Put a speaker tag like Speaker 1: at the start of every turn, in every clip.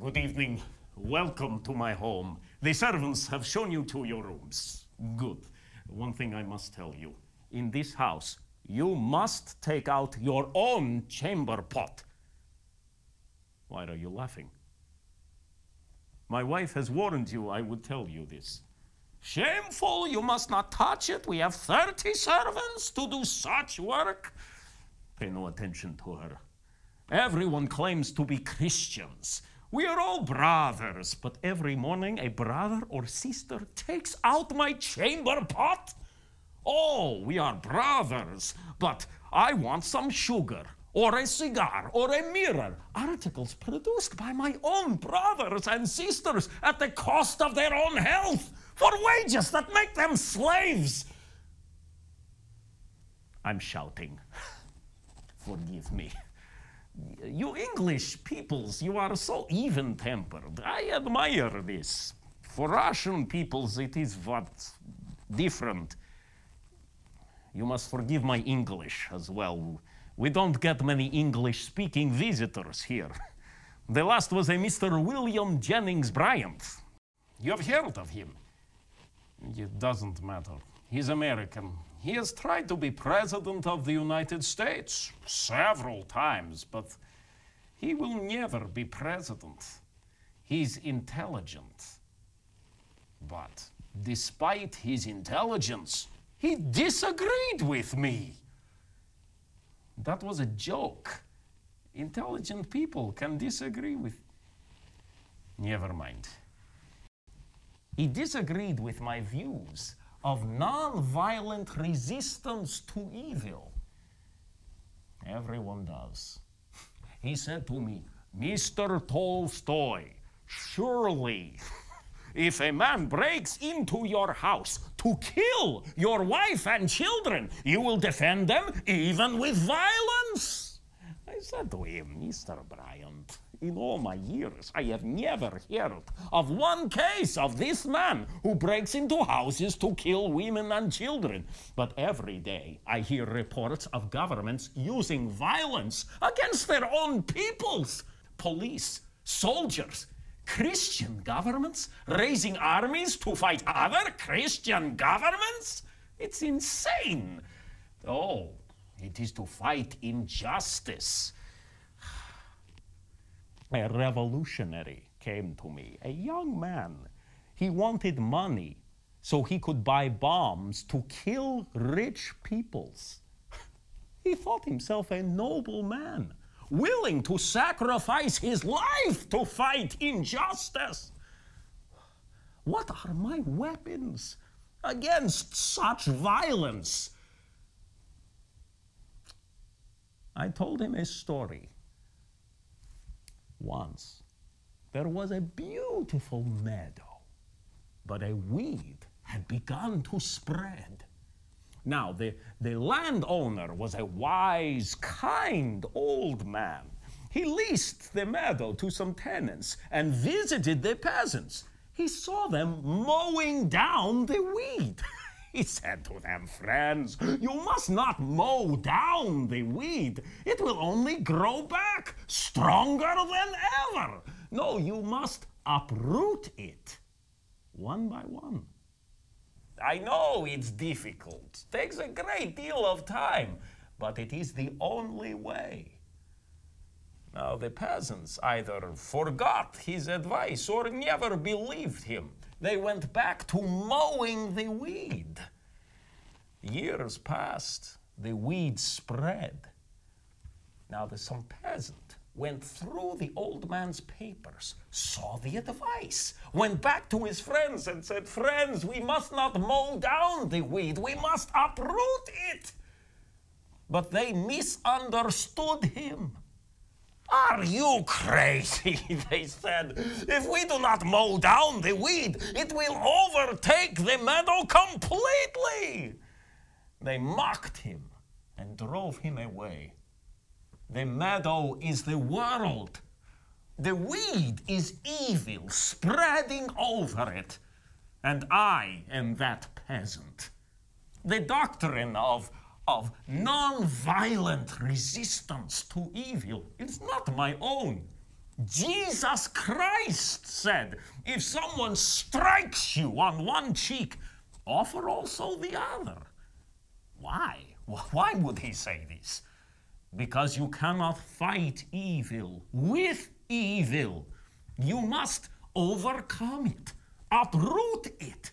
Speaker 1: Good evening. Welcome to my home. The servants have shown you to your rooms. Good. One thing I must tell you. In this house, you must take out your own chamber pot. Why are you laughing? My wife has warned you I would tell you this. Shameful, you must not touch it. We have 30 servants to do such work. Pay no attention to her. Everyone claims to be Christians. We are all brothers, but every morning a brother or sister takes out my chamber pot. Oh, we are brothers, but I want some sugar, or a cigar, or a mirror. Articles produced by my own brothers and sisters at the cost of their own health, for wages that make them slaves. I'm shouting. Forgive me. You English peoples, you are so even-tempered. I admire this. For Russian peoples, it is what? Different. You must forgive my English as well. We don't get many English-speaking visitors here. The last was a Mr. William Jennings Bryant. You have heard of him? It doesn't matter. He's American. He has tried to be president of the United States several times, but he will never be president. He's intelligent. But despite his intelligence, he disagreed with me. That was a joke. Intelligent people can disagree with... Never mind. He disagreed with my views of non-violent resistance to evil. Everyone does. He said to me, Mr. Tolstoy, surely if a man breaks into your house to kill your wife and children, you will defend them even with violence. I said to him, Mr. Bryant, in all my years, I have never heard of one case of this man who breaks into houses to kill women and children. But every day I hear reports of governments using violence against their own peoples. Police, soldiers, Christian governments raising armies to fight other Christian governments? It's insane. Oh, it is to fight injustice. A revolutionary came to me, a young man. He wanted money so he could buy bombs to kill rich peoples. He thought himself a noble man, willing to sacrifice his life to fight injustice. What are my weapons against such violence? I told him a story. Once, there was a beautiful meadow, but a weed had begun to spread. Now, the landowner was a wise, kind old man. He leased the meadow to some tenants and visited the peasants. He saw them mowing down the weed. He said to them, friends, you must not mow down the weed. It will only grow back, stronger than ever. No, you must uproot it, one by one. I know it's difficult, takes a great deal of time, but it is the only way. Now, the peasants either forgot his advice or never believed him. They went back to mowing the weed. Years passed, the weed spread. Now some peasant went through the old man's papers, saw the advice, went back to his friends and said, friends, we must not mow down the weed, we must uproot it. But they misunderstood him. Are you crazy? They said. If we do not mow down the weed, it will overtake the meadow completely. They mocked him and drove him away. The meadow is the world. The weed is evil spreading over it. And I am that peasant. The doctrine of non-violent resistance to evil is not my own. Jesus Christ said, if someone strikes you on one cheek, offer also the other. Why? Why would he say this? Because you cannot fight evil with evil. You must overcome it, uproot it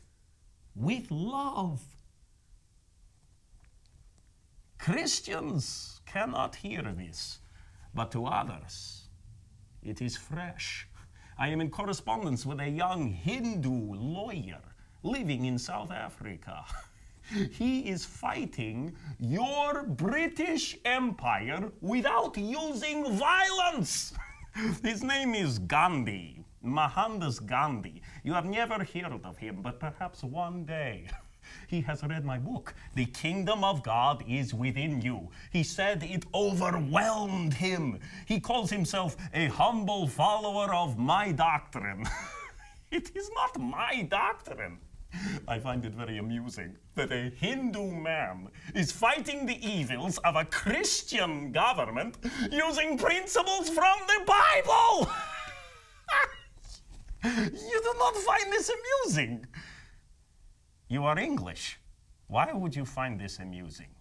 Speaker 1: with love. Christians cannot hear this, but to others, it is fresh. I am in correspondence with a young Hindu lawyer living in South Africa. He is fighting your British Empire without using violence. His name is Gandhi, Mohandas Gandhi. You have never heard of him, but perhaps one day. He has read my book, The Kingdom of God is Within You. He said it overwhelmed him. He calls himself a humble follower of my doctrine. It is not my doctrine. I find it very amusing that a Hindu man is fighting the evils of a Christian government using principles from the Bible. You do not find this amusing. You are English. Why would you find this amusing?